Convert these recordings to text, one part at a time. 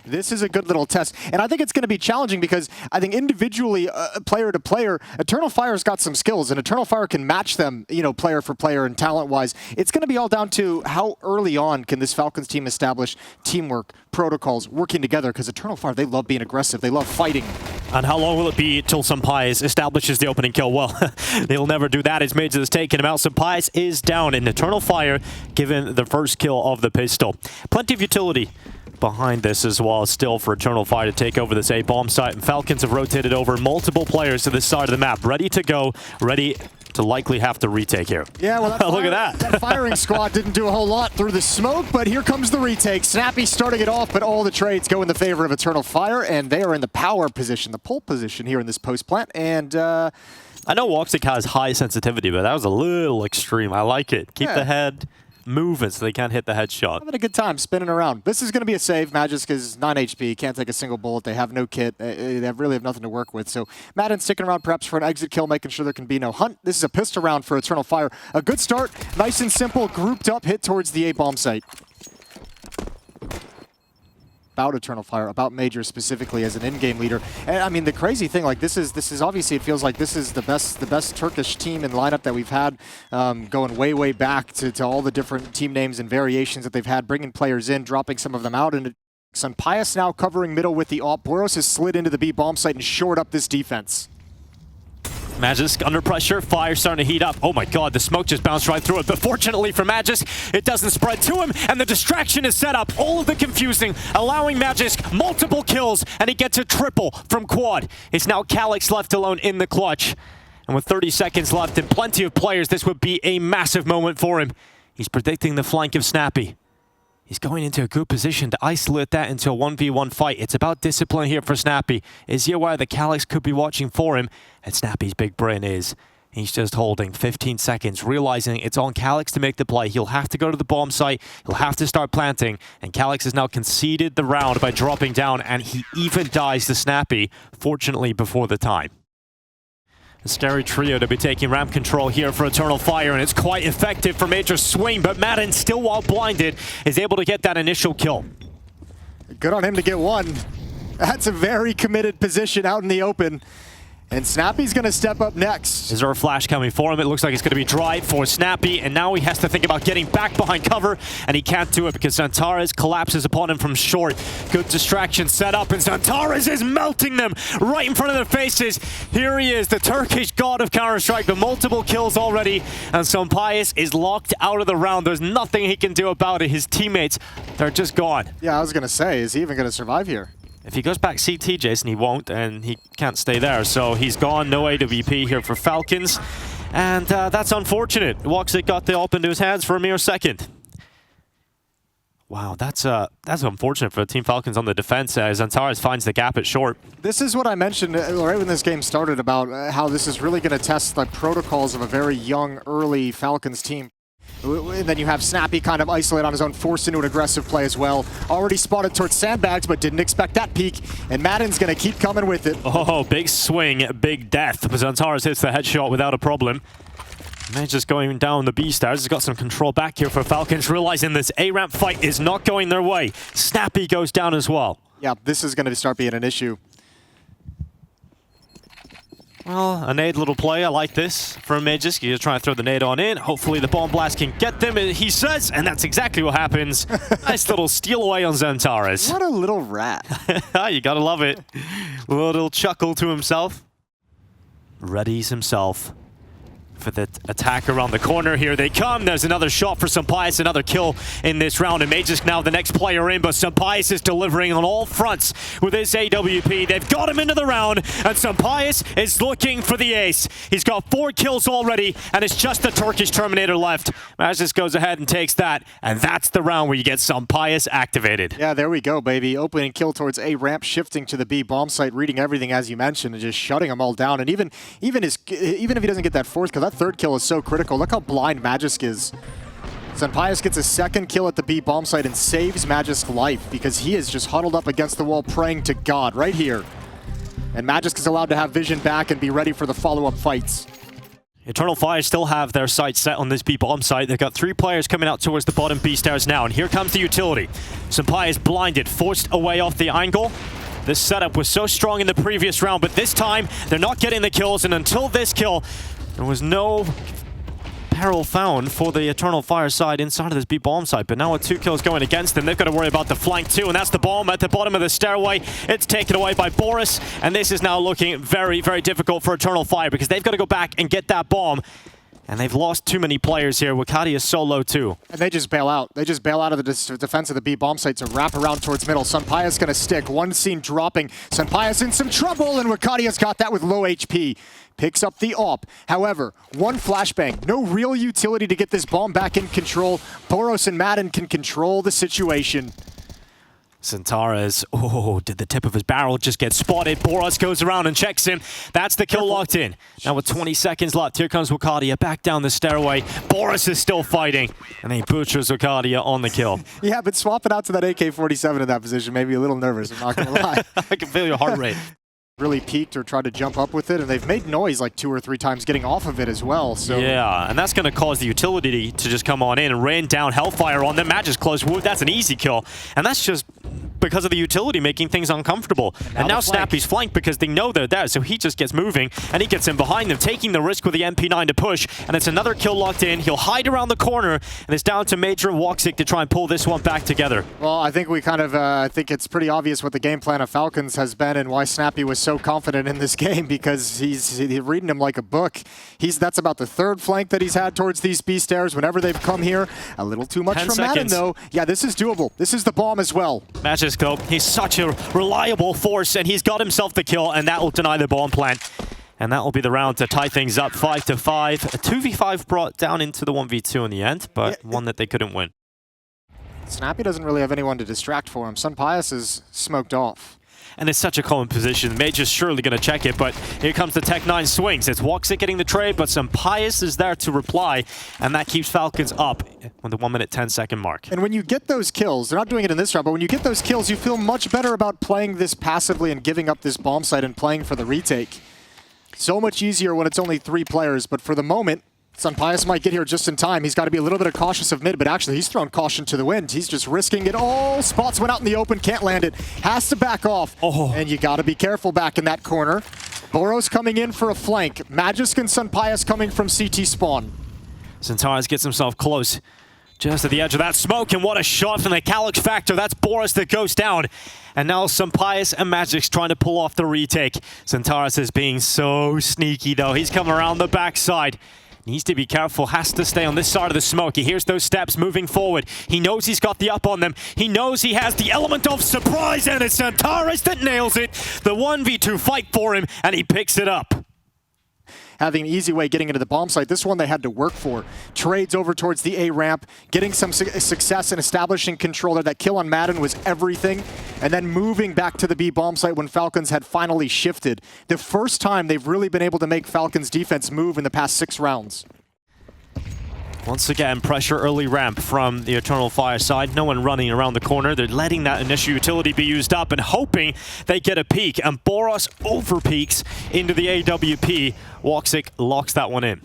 This is a good little test, and I think it's going to be challenging because I think individually, player to player, Eternal Fire's got some skills, and Eternal Fire can match them, you know, player for player and talent-wise. It's going to be all down to how early on can this Falcons team establish teamwork, protocols, working together, because Eternal Fire, they love being aggressive, they love fighting. And how long will it be till Sampais establishes the opening kill? Well, they'll never do that as Majors has taken him out. Sampais is down, and Eternal Fire given the first kill of the pistol. Plenty of utility behind this as well, still for Eternal Fire to take over this A-bomb site. And Falcons have rotated over multiple players to this side of the map, ready to go, ready to likely have to retake here. Yeah, well, look at that. That firing squad didn't do a whole lot through the smoke, but here comes the retake. Snappy starting it off, but all the trades go in the favor of Eternal Fire, and they are in the power position, the pole position here in this post plant. And I know Woxic has high sensitivity, but that was a little extreme. I like it. Keep the head moving so they can't hit the headshot. Having a good time spinning around. This is going to be a save. Magisk is 9 HP, can't take a single bullet. They have no kit. They really have nothing to work with. So Madden's sticking around perhaps for an exit kill, making sure there can be no hunt. This is a pistol round for Eternal Fire. A good start, nice and simple, grouped up hit towards the A-bomb site. About Eternal Fire, about Major specifically as an in-game leader. And I mean, the crazy thing, like this is obviously, it feels like this is the best Turkish team and lineup that we've had, going way back to all the different team names and variations that they've had, bringing players in, dropping some of them out, and Sampais now covering middle with the AWP. Boros has slid into the B bomb site and shored up this defense. Magisk under pressure, fire starting to heat up. Oh my god, the smoke just bounced right through it. But fortunately for Magisk, it doesn't spread to him, and the distraction is set up. All of the confusing, allowing Magisk multiple kills, and he gets a triple from quad. It's now Calyx left alone in the clutch. And with 30 seconds left and plenty of players, this would be a massive moment for him. He's predicting the flank of Snappy. He's going into a good position to isolate that into a 1v1 fight. It's about discipline here for Snappy. Is he aware that Calyx could be watching for him? And Snappy's big brain is. He's just holding 15 seconds, realizing it's on Calyx to make the play. He'll have to go to the bomb site. He'll have to start planting. And Calyx has now conceded the round by dropping down, and he even dies to Snappy, fortunately before the time. A scary trio to be taking ramp control here for Eternal Fire, and it's quite effective for Major Swing, but Madden, still while blinded, is able to get that initial kill. Good on him to get one. That's a very committed position out in the open. And Snappy's going to step up next. Is there a flash coming for him? It looks like it's going to be dry for Snappy, and now he has to think about getting back behind cover, and he can't do it because Zantares collapses upon him from short. Good distraction set up, and Zantares is melting them right in front of their faces. Here he is, the Turkish god of Counter-Strike, but multiple kills already, and Sampais is locked out of the round. There's nothing he can do about it. His teammates, they're just gone. Yeah, I was going to say, is he even going to survive here? If he goes back CT, Jason, he won't, and he can't stay there. So he's gone, no AWP here for Falcons. And that's unfortunate. Woxic got the AWP into his hands for a mere second. Wow, that's unfortunate for Team Falcons on the defense as Zantares finds the gap at short. This is what I mentioned right when this game started about how this is really going to test the protocols of a very young, early Falcons team. And then you have Snappy kind of isolate on his own, forced into an aggressive play as well. Already spotted towards sandbags, but didn't expect that peek. And Madden's going to keep coming with it. Oh, big swing, big death. Zantares hits the headshot without a problem. Man, just going down the B stairs. He's got some control back here for Falcons, realizing this A-ramp fight is not going their way. Snappy goes down as well. Yeah, this is going to start being an issue. Well, a nade little play. I like this from Magisk. He's trying to throw the nade on in. Hopefully the bomb blast can get them, he says, and that's exactly what happens. Nice little steal away on Zantares. What a little rat. You gotta love it. Little chuckle to himself. Readies himself for the attack around the corner. Here they come. There's another shot for Sampais, another kill in this round. And Magisk now the next player in, but Sampais is delivering on all fronts with his AWP. They've got him into the round, and Sampais is looking for the ace. He's got 4 kills already, and it's just the Turkish Terminator left. Magisk goes ahead and takes that, and that's the round where you get Sampais activated. Yeah, there we go, baby. Opening kill towards A ramp, shifting to the B bomb site, reading everything as you mentioned, and just shutting them all down. And even if he doesn't get that fourth, because that third kill is so critical. Look how blind Magisk is. Sampais gets a second kill at the B bomb site and saves Magisk's life because he is just huddled up against the wall praying to God right here. And Magisk is allowed to have vision back and be ready for the follow-up fights. Eternal Fire still have their sights set on this B bomb site. They've got 3 players coming out towards the bottom B stairs now, and here comes the utility. Senpai is blinded, forced away off the angle. This setup was so strong in the previous round, but this time they're not getting the kills, and until this kill, there was no peril found for the Eternal Fire side inside of this B bomb site. But now with 2 kills going against them, they've got to worry about the flank too, and that's the bomb at the bottom of the stairway. It's taken away by Boris, and this is now looking very, very difficult for Eternal Fire because they've got to go back and get that bomb. And they've lost too many players here. Wakati is so low too. And they just bail out. They just bail out of the defense of the B bomb site to wrap around towards middle. Sunpaya's going to stick. One scene dropping. Sunpaya's in some trouble, and Wakati has got that with low HP. Picks up the AWP. However, one flashbang. No real utility to get this bomb back in control. Boros and Madden can control the situation. Centaurus, did the tip of his barrel just get spotted? Boros goes around and checks him. That's the kill locked in. Now with 20 seconds left, here comes Wakadia back down the stairway. Boris is still fighting, and he butchers Wakadia on the kill. Yeah, but swapping out to that AK-47 in that position made me a little nervous, I'm not going to lie. I can feel your heart rate. Really peaked or tried to jump up with it, and they've made noise like 2 or 3 times getting off of it as well. So yeah, and that's going to cause the utility to just come on in and rain down Hellfire on them. Match is close. That's an easy kill, and that's just because of the utility making things uncomfortable. And now Snappy's flanked because they know they're there, so he just gets moving, and he gets in behind them, taking the risk with the MP9 to push, and it's another kill locked in. He'll hide around the corner, and it's down to Major and Woxic to try and pull this one back together. Well, I think we kind of, I think it's pretty obvious what the game plan of Falcons has been and why Snappy was so confident in this game, because he's reading him like a book. That's about the 3rd flank that he's had towards these B stairs whenever they've come here. A little too much from Madden, though. Yeah, this is doable. This is the bomb as well. Matches go. He's such a reliable force, and he's got himself the kill, and that will deny the bomb plant. And that will be the round to tie things up 5-5. A 2v5 brought down into the 1v2 in the end, but one that they couldn't win. Snappy doesn't really have anyone to distract for him. Sunpius is smoked off. And it's such a common position. Major's surely going to check it, but here comes the Tech 9 swings. It's Woxic getting the trade, but Sunpius is there to reply, and that keeps Falcons up on the 1 minute 10 second mark. And when you get those kills, they're not doing it in this round, but when you get those kills, you feel much better about playing this passively and giving up this bomb site and playing for the retake. So much easier when it's only 3 players, but for the moment, Sunpius might get here just in time. He's got to be a little bit of cautious of mid, but actually he's thrown caution to the wind. He's just risking it all. Spots went out in the open, can't land it. Has to back off. And you got to be careful back in that corner. Boros coming in for a flank. Magisk and Sunpius coming from CT spawn. Centaurus gets himself close, just at the edge of that smoke, and what a shot from the Calyx Factor. That's Boris that goes down. And now Sunpius and Magic's trying to pull off the retake. Centaurus is being so sneaky, though. He's coming around the backside. Needs to be careful, has to stay on this side of the smoke. He hears those steps moving forward. He knows he's got the up on them. He knows he has the element of surprise, and it's Centaurus that nails it. The 1v2 fight for him, and he picks it up. Having an easy way getting into the bomb site. This one they had to work for. Trades over towards the A ramp, getting some success in establishing control there. That kill on Madden was everything. And then moving back to the B bomb site when Falcons had finally shifted. The first time they've really been able to make Falcons defense move in the past 6 rounds. Once again, pressure early ramp from the Eternal Fire side. No one running around the corner. They're letting that initial utility be used up and hoping they get a peek. And Boros over peeks into the AWP. Woxic locks that one in.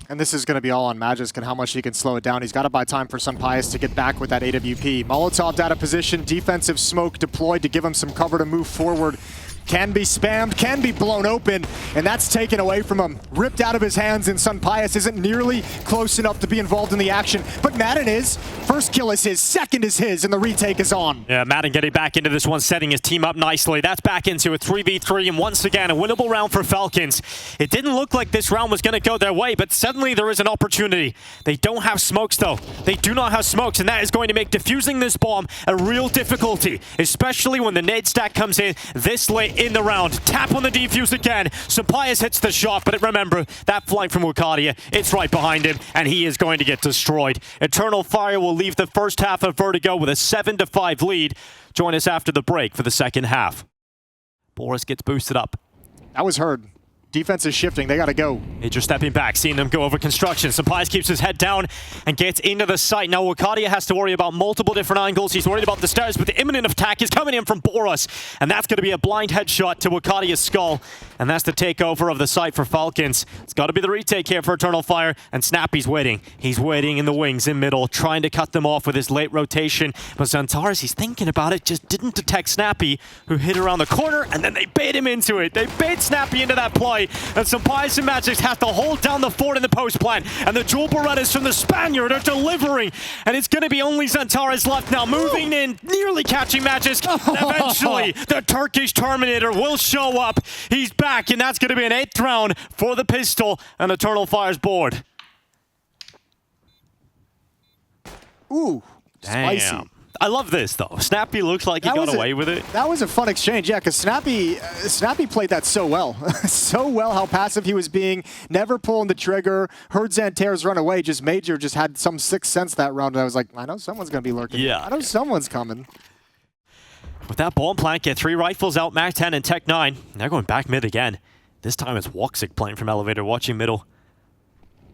And this is going to be all on Magisk and how much he can slow it down. He's got to buy time for Sunpius to get back with that AWP. Molotov out of position, defensive smoke deployed to give him some cover to move forward. Can be spammed, can be blown open, and that's taken away from him. Ripped out of his hands, and Sunpius isn't nearly close enough to be involved in the action. But Madden is. First kill is his, second is his, and the retake is on. Yeah, Madden getting back into this one, setting his team up nicely. That's back into a 3v3, and once again, a winnable round for Falcons. It didn't look like this round was going to go their way, but suddenly there is an opportunity. They don't have smokes, though. They do not have smokes, and that is going to make defusing this bomb a real difficulty, especially when the nade stack comes in this late in the round. Tap on the defuse again. Sunpius hits the shot, but remember, that flank from Wakadia, it's right behind him, and he is going to get destroyed. Eternal Fire will leave the first half of Vertigo with a 7-5 lead. Join us after the break for the second half. Boris gets boosted up. That was heard. Defense is shifting. They got to go. Major stepping back, seeing them go over construction. Supplies keeps his head down and gets into the site. Now Wakadia has to worry about multiple different angles. He's worried about the stairs, but the imminent attack is coming in from Boros. And that's going to be a blind headshot to Wakadia's skull. And that's the takeover of the site for Falcons. It's got to be the retake here for Eternal Fire. And Snappy's waiting. He's waiting in the wings in middle, trying to cut them off with his late rotation. But Xantares, he's thinking about it, just didn't detect Snappy, who hit around the corner, and then they bait him into it. They bait Snappy into that play. And Supplies and Magic have to hold down the fort in the post plant. And the dual Berettas from the Spaniard are delivering. And it's going to be only Xantares left now, moving in, nearly catching Magic. Eventually, the Turkish Terminator will show up. He's back, and that's going to be an 8th round for the pistol and Eternal Fire's board. Ooh, spicy. Damn. I love this, though. Snappy looks like he got away with it. That was a fun exchange, yeah, because Snappy played that so well. So well how passive he was being, never pulling the trigger, heard Xantares run away, Major had some sixth sense that round, and I was like, I know someone's going to be lurking. Yeah. I know someone's coming. With that bomb plant, get 3 rifles out, Mac 10 and Tech 9. They're going back mid again. This time it's Woxic playing from elevator, watching middle.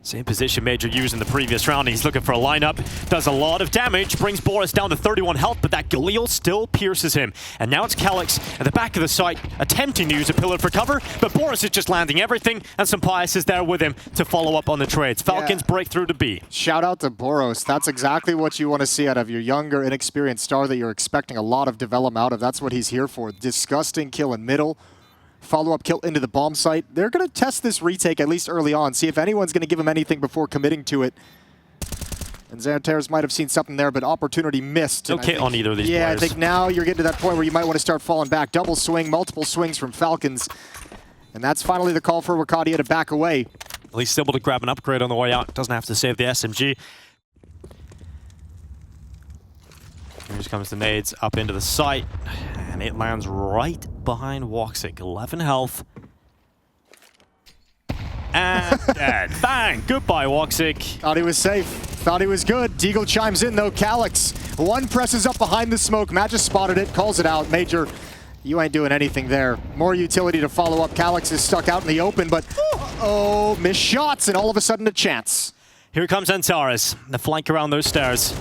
Same position Major used in the previous round. He's looking for a lineup. Does a lot of damage. Brings Boros down to 31 health, but that Galil still pierces him. And now it's Calyx at the back of the site, attempting to use a pillar for cover, but Boros is just landing everything, and Sampias is there with him to follow up on the trades. Falcons break through to B. Shout out to Boros. That's exactly what you want to see out of your younger, inexperienced star that you're expecting a lot of development out of. That's what he's here for. Disgusting kill in middle. Follow-up kill into the bomb site. They're going to test this retake, at least early on, see if anyone's going to give him anything before committing to it. And Xantares might have seen something there, but opportunity missed. Okay on either of these players. Yeah, I think now you're getting to that point where you might want to start falling back. Double swing, multiple swings from Falcons. And that's finally the call for Wakadia to back away. At least able to grab an upgrade on the way out. Doesn't have to save the SMG. Here comes the nades up into the site, and it lands right behind Woxic. 11 health. And dead. Bang! Goodbye, Woxic. Thought he was safe. Thought he was good. Deagle chimes in, though. Calyx. One presses up behind the smoke. Magis spotted it, calls it out. Major, you ain't doing anything there. More utility to follow up. Calyx is stuck out in the open, but oh, missed shots, and all of a sudden a chance. Here comes Xantares. The flank around those stairs.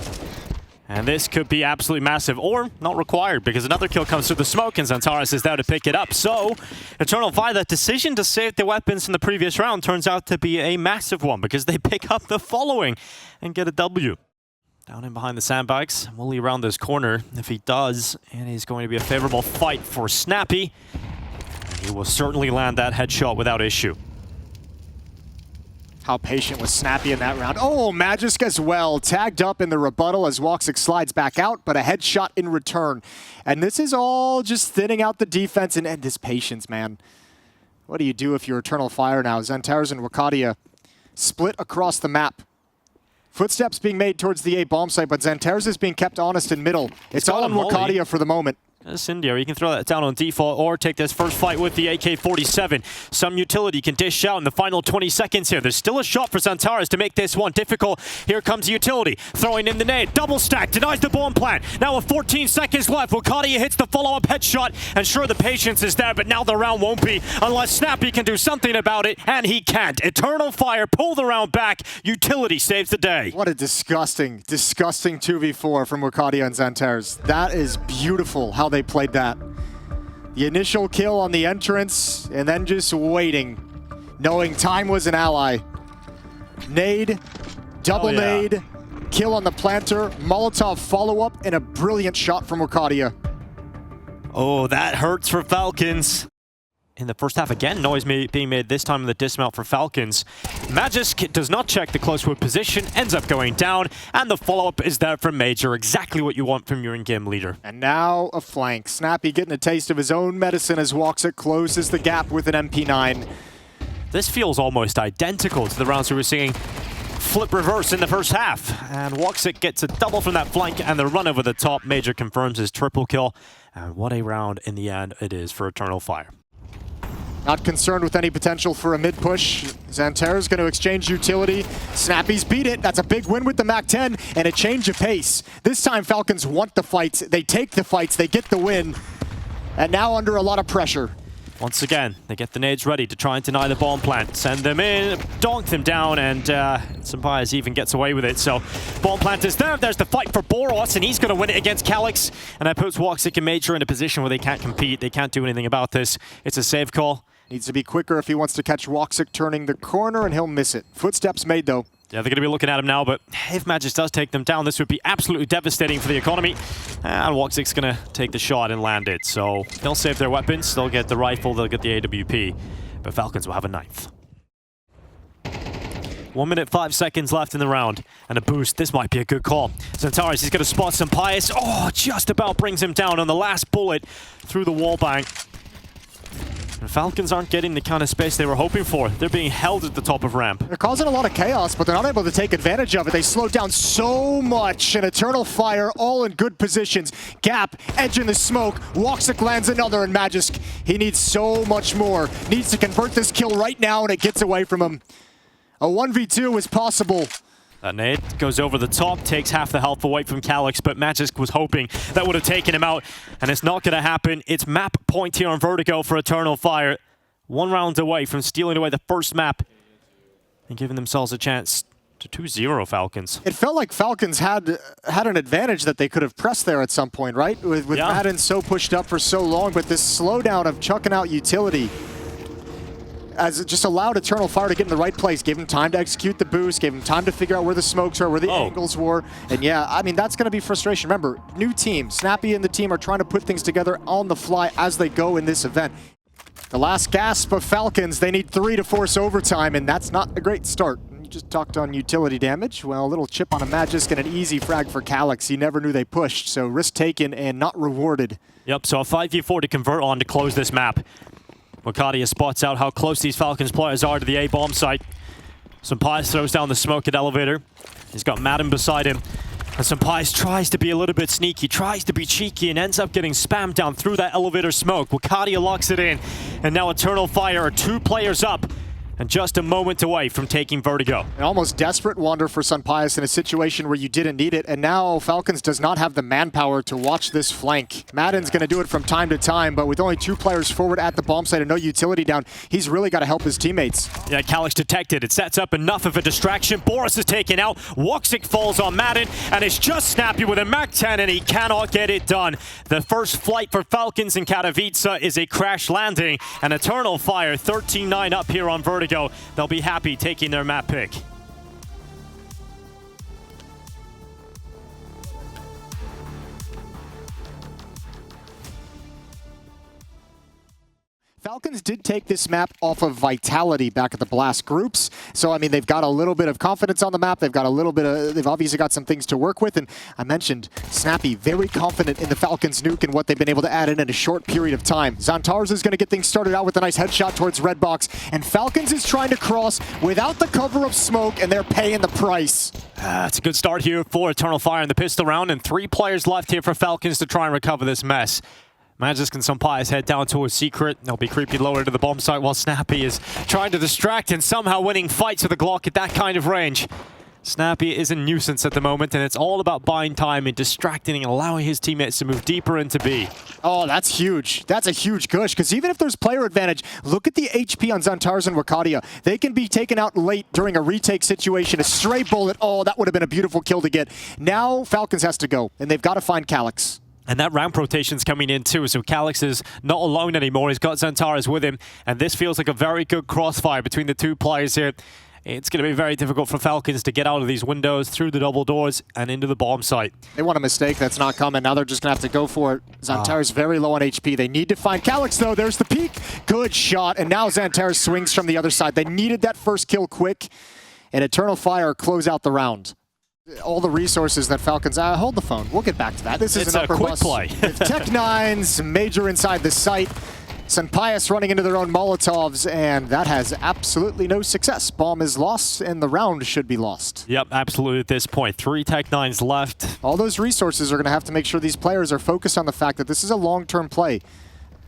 And this could be absolutely massive, or not required, because another kill comes through the smoke, and Xantares is there to pick it up. So, Eternal Fire, that decision to save the weapons from the previous round turns out to be a massive one, because they pick up the following and get a W. Down in behind the sandbags, will he round this corner? If he does, it is going to be a favorable fight for Snappy. And he will certainly land that headshot without issue. How patient was Snappy in that round. Oh, Magisk as well. Tagged up in the rebuttal as Woxic slides back out, but a headshot in return. And this is all just thinning out the defense and this patience, man. What do you do if you're Eternal Fire now? Xantares and Wakadia split across the map. Footsteps being made towards the A bomb site, but Xantares is being kept honest in middle. It's all on Wakadia for the moment. India, you can throw that down on default or take this first fight with the AK-47. Some utility can dish out in the final 20 seconds here. There's still a shot for Xantares to make this one difficult. Here comes utility, throwing in the nade. Double stack, denies the bomb plant. Now with 14 seconds left, Wakadia hits the follow-up headshot. And sure, the patience is there, but now the round won't be unless Snappy can do something about it, and he can't. Eternal Fire pull the round back. Utility saves the day. What a disgusting, disgusting 2v4 from Wakadia and Xantares. That is beautiful how they played that. The initial kill on the entrance, and then just waiting, knowing time was an ally. Nade, double nade, kill on the planter, Molotov follow-up, and a brilliant shot from Wakadia. Oh, that hurts for Falcons. In the first half, again, noise being made this time in the dismount for Falcons. Magisk does not check the close wood position, ends up going down, and the follow-up is there from Major. Exactly what you want from your in-game leader. And now a flank. Snappy getting a taste of his own medicine as Woxic closes the gap with an MP9. This feels almost identical to the rounds we were seeing flip reverse in the first half. And Woxic gets a double from that flank, and the run over the top. Major confirms his triple kill. And what a round in the end it is for Eternal Fire. Not concerned with any potential for a mid-push. Xantares going to exchange utility. Snappy's beat it. That's a big win with the MAC-10 and a change of pace. This time Falcons want the fights. They take the fights. They get the win. And now under a lot of pressure. Once again, they get the nades ready to try and deny the bomb plant. Send them in, donk them down, and Sampayas even gets away with it. So, bomb plant is there. There's the fight for Boros, and he's going to win it against Katowice. And that puts Woxic and Major in a position where they can't compete. They can't do anything about this. It's a save call. Needs to be quicker if he wants to catch Woxic turning the corner, and he'll miss it. Footsteps made, though. Yeah, they're going to be looking at him now, but if Magis does take them down, this would be absolutely devastating for the economy. And Woxic's going to take the shot and land it. So they'll save their weapons, they'll get the rifle, they'll get the AWP. But Falcons will have a 9th. 1 minute, 5 seconds left in the round. And a boost, this might be a good call. Xantares, he's going to spot Sampayas. Oh, just about brings him down on the last bullet through the wall bank. The Falcons aren't getting the kind of space they were hoping for. They're being held at the top of ramp. They're causing a lot of chaos, but they're not able to take advantage of it. They slowed down so much. An Eternal Fire, all in good positions. Gap, edge in the smoke. Woxic lands another, and Magisk, he needs so much more. Needs to convert this kill right now, and it gets away from him. A 1v2 is possible. That nade goes over the top, takes half the health away from Katowice, but Magisk was hoping that would have taken him out, and it's not going to happen. It's map point here on Vertigo for Eternal Fire. 1 round away from stealing away the first map and giving themselves a chance to 2-0 Falcons. It felt like Falcons had an advantage that they could have pressed there at some point, right? With Madden so pushed up for so long, but this slowdown of chucking out utility as it just allowed Eternal Fire to get in the right place, gave him time to execute the boost, gave him time to figure out where the smokes are, where the angles were. And yeah, I mean, that's going to be frustration. Remember, new team, Snappy and the team are trying to put things together on the fly as they go in this event. The last gasp of Falcons, they need 3 to force overtime, and that's not a great start. You just talked on utility damage. Well, a little chip on a Magisk and an easy frag for Katowice. He never knew they pushed, so risk taken and not rewarded. Yep, so a 5v4 to convert on to close this map. Wakadia spots out how close these Falcons players are to the A-bomb site. Sampayas throws down the smoke at elevator. He's got Madden beside him. And Sampayas tries to be a little bit sneaky, tries to be cheeky, and ends up getting spammed down through that elevator smoke. Wakadia locks it in. And now Eternal Fire are 2 players up and just a moment away from taking Vertigo. An almost desperate wander for Sampayas in a situation where you didn't need it, and now Falcons does not have the manpower to watch this flank. Madden's going to do it from time to time, but with only 2 players forward at the bomb site and no utility down, he's really got to help his teammates. Yeah, Katowice detected. It sets up enough of a distraction. Boros is taken out. Woxic falls on Madden, and it's just Snappy with a Mac 10, and he cannot get it done. The first flight for Falcons in Katowice is a crash landing, and Eternal Fire 13-9 up here on Vertigo. They'll be happy taking their map pick. Falcons did take this map off of Vitality back at the Blast groups. So, I mean, they've got a little bit of confidence on the map. They've got a little bit of, they've obviously got some things to work with. And I mentioned Snappy, very confident in the Falcons nuke and what they've been able to add in a short period of time. Xantares is going to get things started out with a nice headshot towards Red Box. And Falcons is trying to cross without the cover of smoke, and they're paying the price. It's a good start here for Eternal Fire in the pistol round, and 3 players left here for Falcons to try and recover this mess. Magisk and Sampayas head down to a secret. They'll be creeping lower to the bomb site while Snappy is trying to distract and somehow winning fights with a Glock at that kind of range. Snappy is a nuisance at the moment, and it's all about buying time and distracting and allowing his teammates to move deeper into B. Oh, that's huge. That's a huge gush, because even if there's player advantage, look at the HP on Xantares and Wakadia. They can be taken out late during a retake situation, a stray bullet. Oh, that would have been a beautiful kill to get. Now Falcons has to go, and they've got to find Katowice. And that ramp rotation's coming in too, so Katowice is not alone anymore. He's got Xantares with him, and this feels like a very good crossfire between the 2 players here. It's going to be very difficult for Falcons to get out of these windows, through the double doors, and into the bomb site. They want a mistake that's not coming. Now they're just going to have to go for it. Xantares very low on HP. They need to find Katowice, though. There's the peek. Good shot, and now Xantares swings from the other side. They needed that first kill quick, and Eternal Fire close out the round. All the resources that Falcons... hold the phone. We'll get back to that. This is an upper quick bus play. with Tech-9s, Major inside the site. Sampayas running into their own Molotovs, and that has absolutely no success. Bomb is lost, and the round should be lost. Yep, absolutely at this point. 3 Tech-9s left. All those resources are going to have to make sure these players are focused on the fact that this is a long-term play.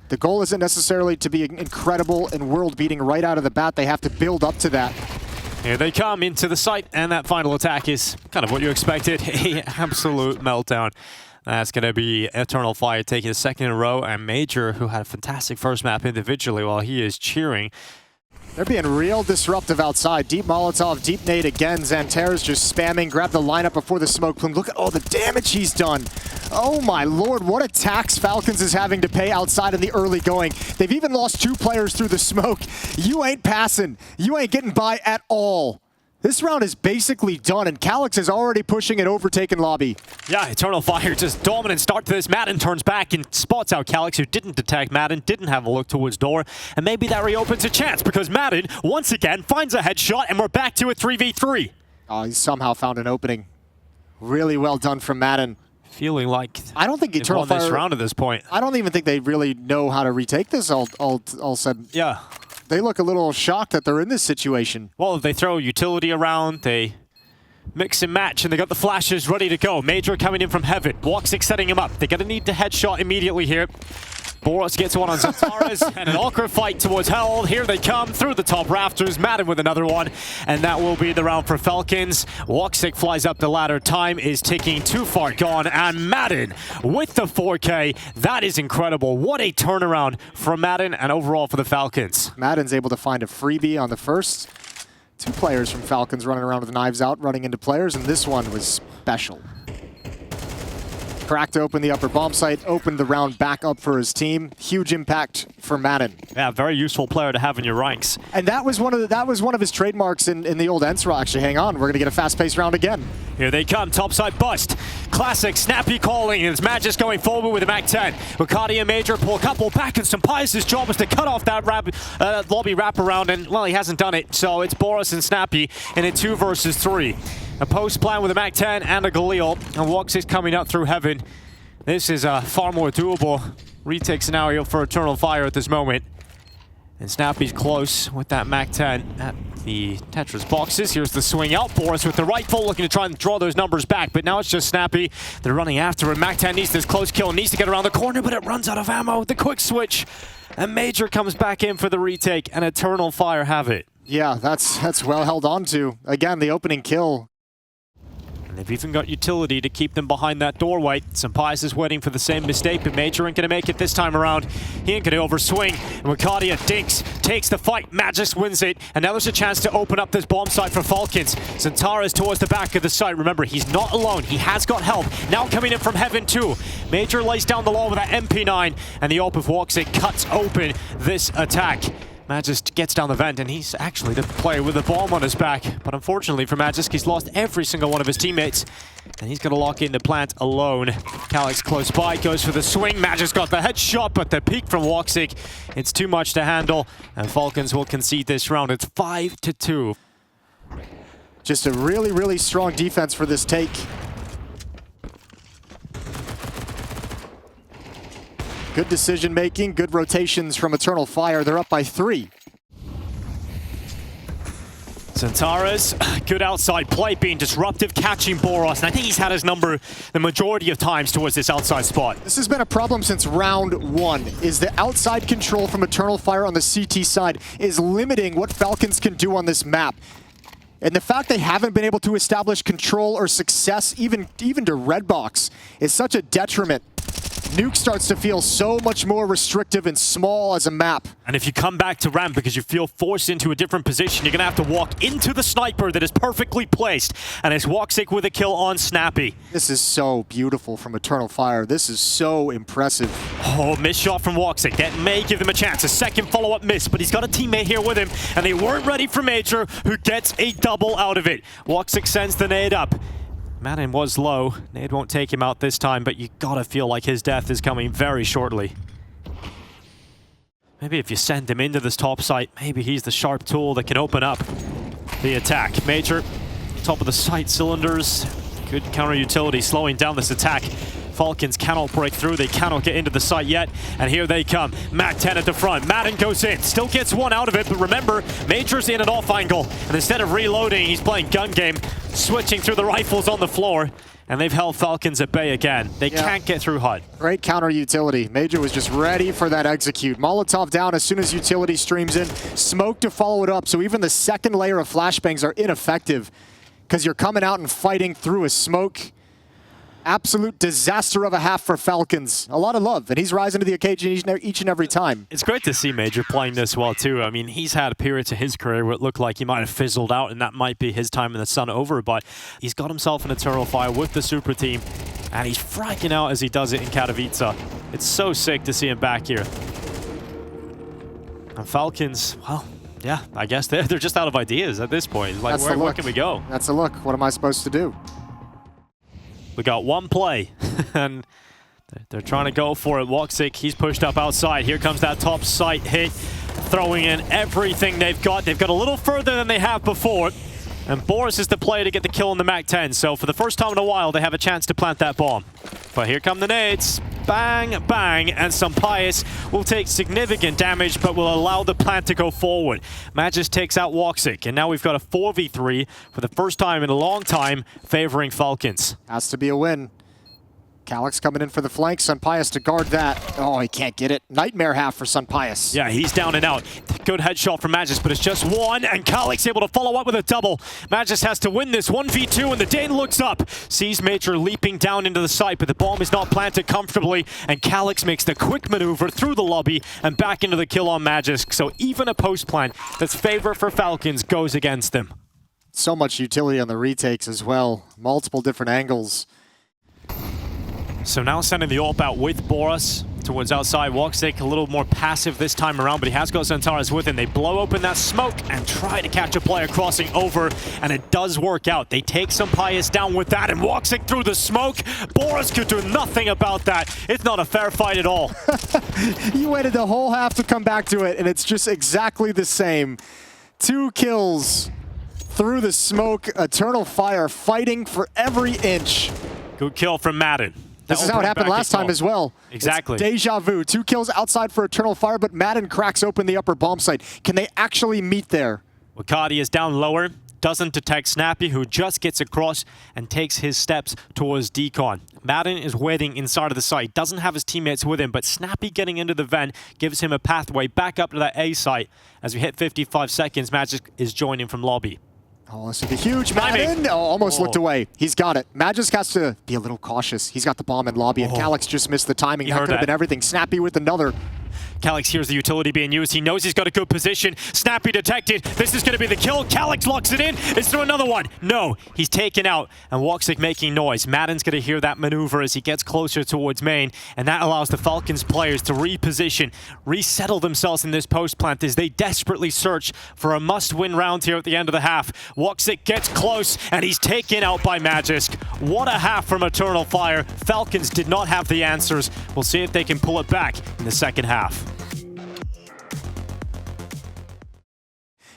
The goal isn't necessarily to be incredible and world-beating right out of the bat. They have to build up to that. Here they come into the site, and that final attack is kind of what you expected. An absolute meltdown. That's going to be Eternal Fire taking a second in a row, and Major, who had a fantastic first map individually while he is cheering. They're being real disruptive outside. Deep Molotov, deep nade again. Xanterra's just spamming. Grab the lineup before the smoke plume. Look at all the damage he's done. Oh my lord, what a tax Falcons is having to pay outside in the early going. They've even lost 2 players through the smoke. You ain't passing. You ain't getting by at all. This round is basically done, and Katowice is already pushing an overtaken lobby. Yeah, Eternal Fire just dominant start to this. Madden turns back and spots out Katowice, who didn't detect Madden, didn't have a look towards door, and maybe that reopens a chance because Madden, once again, finds a headshot, and we're back to a 3v3. Oh, he somehow found an opening. Really well done from Madden. Feeling like I don't think they've Eternal won Fire this round at this point. I don't even think they really know how to retake this. All said. Yeah. They look a little shocked that they're in this situation. Well, if they throw utility around, they mix and match, and they got the flashes ready to go. Major coming in from heaven. Woxic setting him up. They're going to need the headshot immediately here. Boros gets one on Xanterra's, and an awkward fight towards hell. Here they come through the top rafters. Madden with another one, and that will be the round for Falcons. Woxic flies up the ladder. Time is ticking, too far gone, and Madden with the 4K. That is incredible. What a turnaround from Madden and overall for the Falcons. Madden's able to find a freebie on the first. 2 players from Falcons running around with knives out, running into players, and this one was special. Cracked open the upper bomb site, opened the round back up for his team. Huge impact for Madden. Yeah, very useful player to have in your ranks. And that was one of his trademarks in the old Ensra. Actually, hang on, we're gonna get a fast-paced round again. Here they come, topside bust. Classic, snappy calling, and it's Magis going forward with a MAC-10. Wakati and Major pull a couple back, and Sampai's job is to cut off that lobby wraparound, and, well, he hasn't done it. So it's Boros and Snappy in a 2 versus 3. A post plan with a MAC-10 and a Galil, and Woxic's coming up through heaven. This is a far more doable retake scenario for Eternal Fire at this moment. And Snappy's close with that MAC-10 at the Tetris boxes. Here's the swing out. Boros with the rifle looking to try and draw those numbers back, but now it's just Snappy. They're running after him. MAC-10 needs this close kill, needs to get around the corner, but it runs out of ammo. The quick switch, and Major comes back in for the retake, and Eternal Fire have it. Yeah, that's well held on to. Again, the opening kill. They've even got utility to keep them behind that doorway. Sampais is waiting for the same mistake, but Major ain't gonna make it this time around. He ain't gonna overswing. And Wakadia dinks, takes the fight. Magis wins it. And now there's a chance to open up this bomb site for Falcons. Xanterra's towards the back of the site. Remember, he's not alone. He has got help. Now coming in from heaven too. Major lays down the law with that MP9, and the AWP of Woxic cuts open this attack. Magisk gets down the vent, and he's actually the player with the bomb on his back. But unfortunately for Magisk, he's lost every single one of his teammates, and he's going to lock in the plant alone. Katowice close by, goes for the swing. Magisk got the headshot, but the peek from Woxic, it's too much to handle, and Falcons will concede this round. It's 5-2. Just a really, really strong defense for this take. Good decision making, good rotations from Eternal Fire. They're up by 3. Xanterra's good outside play, being disruptive, catching Boros, and I think he's had his number the majority of times towards this outside spot. This has been a problem since round 1, is the outside control from Eternal Fire on the CT side is limiting what Falcons can do on this map. And the fact they haven't been able to establish control or success, even to Redbox, is such a detriment. Nuke starts to feel so much more restrictive and small as a map. And if you come back to ramp because you feel forced into a different position, you're going to have to walk into the sniper that is perfectly placed. And it's Woxic with a kill on Snappy. This is so beautiful from Eternal Fire. This is so impressive. Oh, missed shot from Woxic. That may give them a chance. A second follow-up miss, but he's got a teammate here with him, and they weren't ready for Major, who gets a double out of it. Woxic sends the nade up. Madden was low. Nade won't take him out this time, but you gotta feel like his death is coming very shortly. Maybe if you send him into this top site, maybe he's the sharp tool that can open up the attack. Major, top of the site cylinders. Good counter utility slowing down this attack. Falcons cannot break through. They cannot get into the site yet. And here they come. MAC-10 at the front. Madden goes in. Still gets one out of it. But remember, Major's in an off angle. And instead of reloading, he's playing gun game. Switching through the rifles on the floor. And they've held Falcons at bay again. They can't get through HUD. Great counter utility. Major was just ready for that execute. Molotov down as soon as utility streams in. Smoke to follow it up. So even the second layer of flashbangs are ineffective. Because you're coming out and fighting through a smoke. Absolute disaster of a half for Falcons. A lot of love, and he's rising to the occasion each and every time. It's great to see Major playing this well, too. I mean, he's had periods of his career where it looked like he might have fizzled out, and that might be his time in the sun over, but he's got himself an Eternal Fire with the super team, and he's fracking out as he does it in Katowice. It's so sick to see him back here. And Falcons, well, yeah, I guess they're just out of ideas at this point. Like, where can we go? That's a look. What am I supposed to do? We got one play, and they're trying to go for it. Woxic, he's pushed up outside. Here comes that top site hit, throwing in everything they've got. They've got a little further than they have before, and Boris is the player to get the kill in the MAC-10. So for the first time in a while, they have a chance to plant that bomb. But here come the nades. Bang, bang, and Pius will take significant damage, but will allow the plant to go forward. Magis takes out Woxic, and now we've got a 4v3 for the first time in a long time, favoring Falcons. Has to be a win. Katowice coming in for the flank. Pius to guard that. Oh, he can't get it. Nightmare half for Pius. Yeah, he's down and out. Good headshot from Magis, but it's just one, and Katowice able to follow up with a double. Magis has to win this 1v2, and the Dane looks up, sees Major leaping down into the site, but the bomb is not planted comfortably, and Katowice makes the quick maneuver through the lobby and back into the kill on Magis. So even a post plant that's favor for Falcons goes against them. So much utility on the retakes as well. Multiple different angles. So now sending the AWP out with Boris towards outside. Woxic a little more passive this time around, but he has got Centaurus with him. They blow open that smoke and try to catch a player crossing over, and it does work out. They take Pius down with that, and Woxic through the smoke. Boris could do nothing about that. It's not a fair fight at all. You waited the whole half to come back to it, and it's just exactly the same. 2 kills through the smoke. Eternal Fire fighting for every inch. Good kill from Madden. This is how it happened last time as well. Exactly. It's deja vu. 2 kills outside for Eternal Fire, but Madden cracks open the upper bomb site. Can they actually meet there? Wakati is down lower, doesn't detect Snappy, who just gets across and takes his steps towards Decon. Madden is waiting inside of the site, doesn't have his teammates with him, but Snappy getting into the vent gives him a pathway back up to that A site. As we hit 55 seconds, Magic is joining from lobby. Oh, this would be huge. Madden almost looked away. He's got it. Magic has to be a little cautious. He's got the bomb in lobby, and Katowice just missed the timing. That could have been everything. Snappy with another. Katowice hears the utility being used. He knows he's got a good position. Snappy detected. This is going to be the kill. Katowice locks it in. Is there another one? No. He's taken out, and Woxic making noise. Madden's going to hear that maneuver as he gets closer towards main, and that allows the Falcons players to reposition, resettle themselves in this post plant as they desperately search for a must-win round here at the end of the half. Woxic gets close, and he's taken out by Magisk. What a half from Eternal Fire. Falcons did not have the answers. We'll see if they can pull it back in the second half.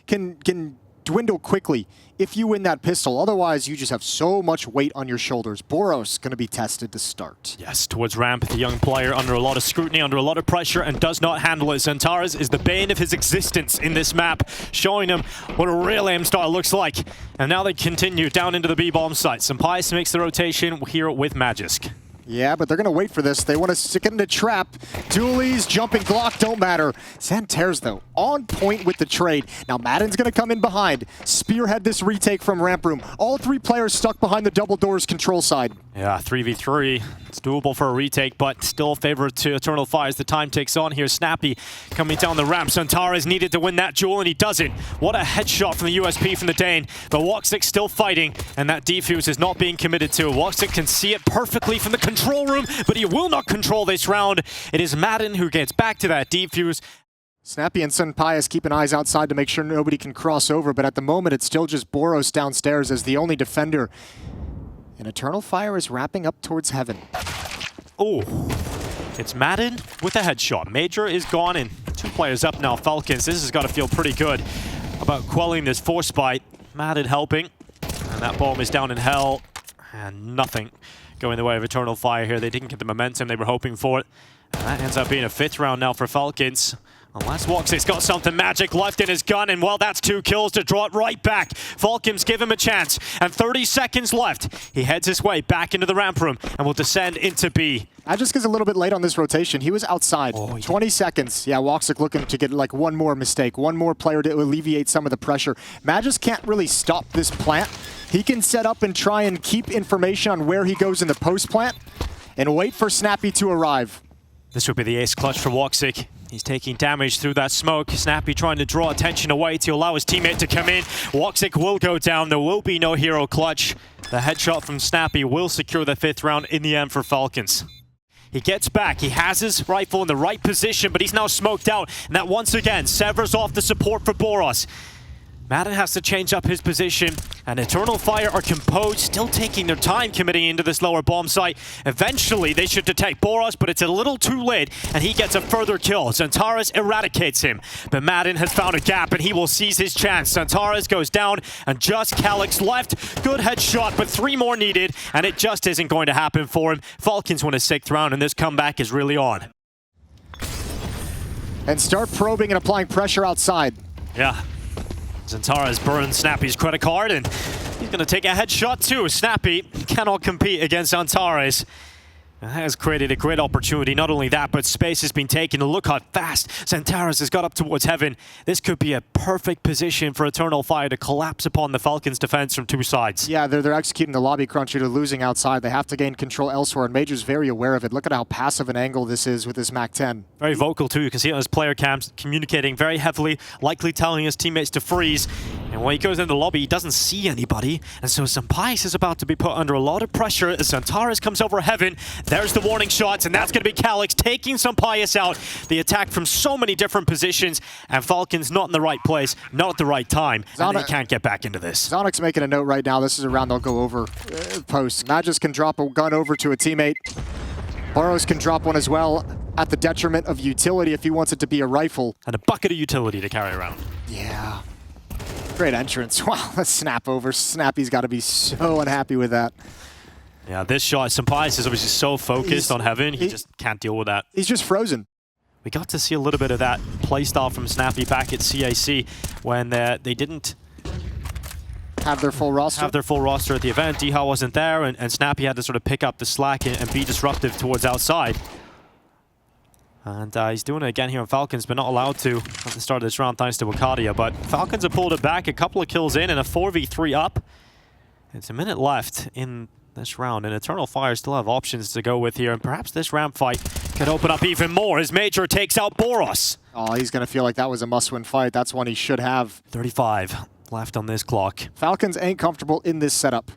Can dwindle quickly if you win that pistol. Otherwise, you just have so much weight on your shoulders. Boros going to be tested to start. Yes, towards ramp, the young player under a lot of scrutiny, under a lot of pressure, and does not handle it. Centaurus is the bane of his existence in this map, showing him what a real aim star looks like. And now they continue down into the B-bomb site. Pius makes the rotation here with Magisk. Yeah, but they're going to wait for this. They want to stick it in a trap. Dualies, jumping Glock don't matter. Santer's, though, on point with the trade. Now Madden's going to come in behind, spearhead this retake from ramp room. All 3 players stuck behind the double doors control side. Yeah, 3v3. It's doable for a retake, but still favor to Eternal Fire as the time takes on here. Snappy coming down the ramp. Centaurus needed to win that duel, and he does it. What a headshot from the USP from the Dane. But Woxic still fighting, and that defuse is not being committed to. Woxic can see it perfectly from the control room, but he will not control this round. It is Madden who gets back to that defuse. Snappy and Pius keeping eyes outside to make sure nobody can cross over, but at the moment it's still just Boros downstairs as the only defender. And Eternal Fire is wrapping up towards heaven. Oh, it's Madden with a headshot. Major is gone, and 2 players up now. Falcons, this has got to feel pretty good about quelling this force bite. Madden helping, and that bomb is down in hell, and nothing going the way of Eternal Fire here. They didn't get the momentum they were hoping for it. And that ends up being a 5th round now for Falcons. Unless Woxic's got something magic left in his gun, and well, that's 2 kills to draw it right back. Falcons give him a chance, and 30 seconds left. He heads his way back into the ramp room and will descend into B. Magisk is a little bit late on this rotation. He was outside. Oh, yeah. 20 seconds. Yeah, Woxic looking to get like one more mistake, one more player to alleviate some of the pressure. Magisk can't really stop this plant. He can set up and try and keep information on where he goes in the post plant and wait for Snappy to arrive. This would be the ace clutch for Woxic. He's taking damage through that smoke. Snappy trying to draw attention away to allow his teammate to come in. Woxic will go down. There will be no hero clutch. The headshot from Snappy will secure the 5th round in the end for Falcons. He gets back. He has his rifle in the right position, but he's now smoked out. And that once again severs off the support for Boros. Madden has to change up his position, and Eternal Fire are composed, still taking their time committing into this lower bomb site. Eventually, they should detect Boros, but it's a little too late, and he gets a further kill. Xantares eradicates him, but Madden has found a gap, and he will seize his chance. Xantares goes down, and just Calyx left. Good headshot, but 3 more needed, and it just isn't going to happen for him. Falcons win a 6th round, and this comeback is really on. And start probing and applying pressure outside. Yeah. Xantares burns Snappy's credit card, and he's going to take a headshot too. Snappy cannot compete against Xantares. That has created a great opportunity. Not only that, but space has been taken. Look how fast Xantares has got up towards heaven. This could be a perfect position for Eternal Fire to collapse upon the Falcons' defense from 2 sides. Yeah, they're executing the lobby crunch. They're losing outside. They have to gain control elsewhere, and Major's very aware of it. Look at how passive an angle this is with this MAC-10. Very vocal too. You can see it on his player cams, communicating very heavily, likely telling his teammates to freeze. And when he goes into the lobby, he doesn't see anybody. And so Sampais is about to be put under a lot of pressure as Xantares comes over heaven. There's the warning shots, and that's going to be Calyx taking Sampais out. The attack from so many different positions, and Falcons not in the right place, not at the right time, and they can't get back into this. Zonic's making a note right now. This is a round they'll go over post. Magisk can drop a gun over to a teammate. Boros can drop one as well at the detriment of utility if he wants it to be a rifle. And a bucket of utility to carry around. Yeah. Great entrance. Wow, the snap over. Snappy's got to be so unhappy with that. Yeah, this shot, Sampais is obviously so focused on heaven, he just can't deal with that. He's just frozen. We got to see a little bit of that playstyle from Snappy back at CAC when they didn't have their full roster. At the event. Dihal wasn't there, and Snappy had to sort of pick up the slack and be disruptive towards outside. And he's doing it again here on Falcons, but not allowed to at the start of this round thanks to Wakadia. But Falcons have pulled it back, a couple of kills in, and a 4v3 up. It's a minute left in this round, and Eternal Fire still have options to go with here, and perhaps this ramp fight could open up even more as Major takes out Boros. Oh, he's going to feel like that was a must-win fight. That's one he should have. 35 left on this clock. Falcons ain't comfortable in this setup.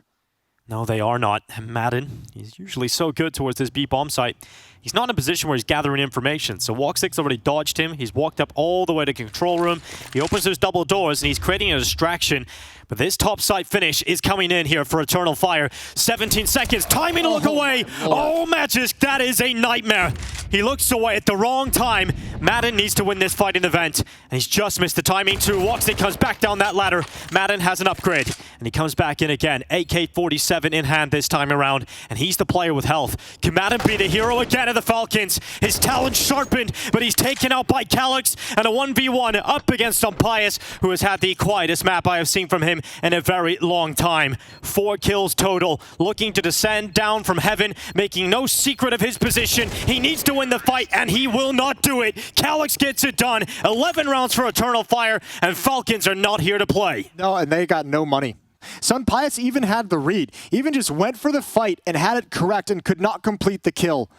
No, they are not. Madden, he's usually so good towards this B bomb site. He's not in a position where he's gathering information. So Woxic's already dodged him. He's walked up all the way to control room. He opens those double doors and he's creating a distraction. But this top side finish is coming in here for Eternal Fire. 17 seconds, timing to look away. Oh, Magisk, that is a nightmare. He looks away at the wrong time. Madden needs to win this fight in the vent. And he's just missed the timing too. Woxic comes back down that ladder. Madden has an upgrade. And he comes back in again. AK-47 in hand this time around. And he's the player with health. Can Madden be the hero again of the Falcons? His talent sharpened, but he's taken out by Calyx. And a 1v1 up against Sampais, who has had the quietest map I have seen from him in a very long time. 4 kills total, looking to descend down from heaven, making no secret of his position. He needs to win the fight, and he will not do it. Calyx gets it done. 11 rounds for Eternal Fire, and Falcons are not here to play. No, and they got no money. Sampais even had the read, even just went for the fight and had it correct and could not complete the kill.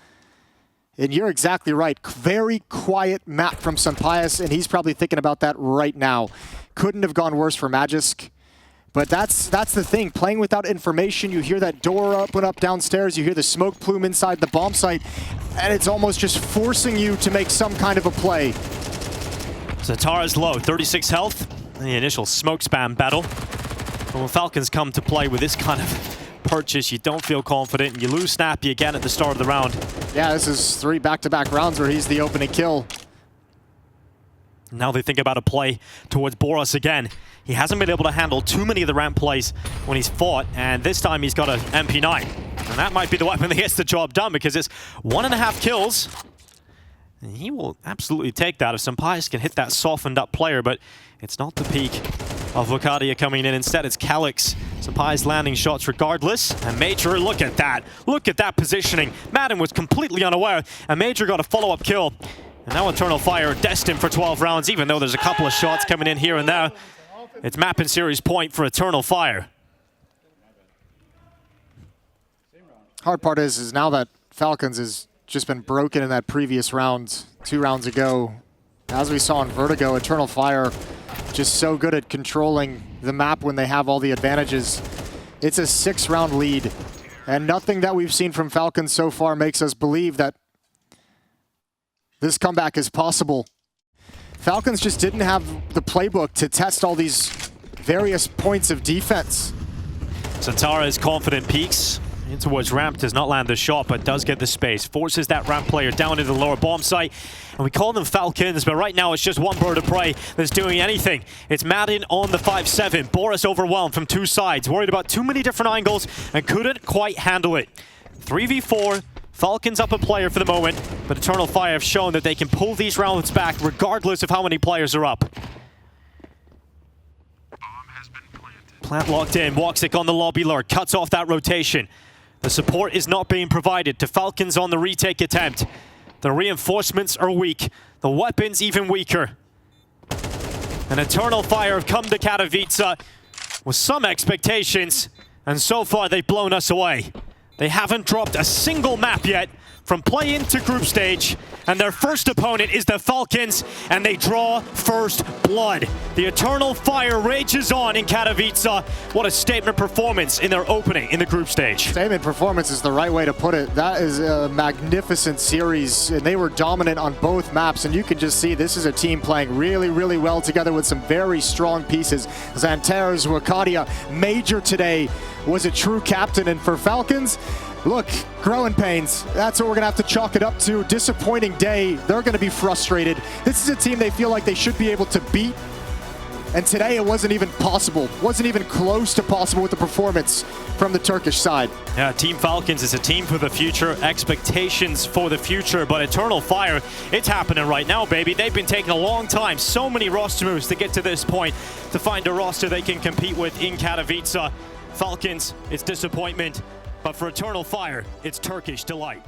And you're exactly right. Very quiet map from Sampais, and he's probably thinking about that right now. Couldn't have gone worse for Magisk. But that's the thing, playing without information. You hear that door open up downstairs, you hear the smoke plume inside the bomb site, and it's almost just forcing you to make some kind of a play. Xantares low, 36 health, the initial smoke spam battle. But when Falcons come to play with this kind of purchase, you don't feel confident, and you lose Snappy again at the start of the round. Yeah, this is 3 back-to-back rounds where he's the opening kill. Now they think about a play towards Boros again. He hasn't been able to handle too many of the ramp plays when he's fought, and this time he's got an MP9. And that might be the weapon that gets the job done, because it's 1.5 kills. And he will absolutely take that if Sampais can hit that softened up player, but it's not the peak of Wakadia coming in. Instead, it's Calyx Sapai's landing shots regardless. And Major, look at that. Look at that positioning. Madden was completely unaware, and Major got a follow-up kill. And now Eternal Fire destined for 12 rounds, even though there's a couple of shots coming in here and there. It's map and series point for Eternal Fire. Hard part is now that Falcons has just been broken in that previous round, 2 rounds ago. As we saw in Vertigo, Eternal Fire just so good at controlling the map when they have all the advantages. It's a 6-round lead, and nothing that we've seen from Falcons so far makes us believe that this comeback is possible. Falcons just didn't have the playbook to test all these various points of defense. Santara's confident peeks in towards ramp, does not land the shot, but does get the space. Forces that ramp player down into the lower bomb site. And we call them Falcons, but right now it's just one bird of prey that's doing anything. It's Madden on the 5-7. Boris overwhelmed from 2 sides, worried about too many different angles, and couldn't quite handle it. 3v4, Falcons up a player for the moment, but Eternal Fire have shown that they can pull these rounds back regardless of how many players are up. Plant locked in, Woxic on the lobby lurk, cuts off that rotation. The support is not being provided to Falcons on the retake attempt. The reinforcements are weak, the weapons even weaker. And Eternal Fire have come to Katowice with some expectations, and so far they've blown us away. They haven't dropped a single map yet from play-in to group stage, and their first opponent is the Falcons, and they draw first blood. The Eternal Fire rages on in Katowice. What a statement performance in their opening in the group stage. Statement performance is the right way to put it. That is a magnificent series, and they were dominant on both maps, and you can just see this is a team playing really, really well together with some very strong pieces. Xantares, Wakadia, Major today was a true captain, and for Falcons, look, growing pains. That's what we're going to have to chalk it up to. Disappointing day. They're going to be frustrated. This is a team they feel like they should be able to beat. And today it wasn't even possible. Wasn't even close to possible with the performance from the Turkish side. Yeah, Team Falcons is a team for the future. Expectations for the future. But Eternal Fire, it's happening right now, baby. They've been taking a long time. So many roster moves to get to this point to find a roster they can compete with in Katowice. Falcons, it's disappointment. But for Eternal Fire, it's Turkish delight.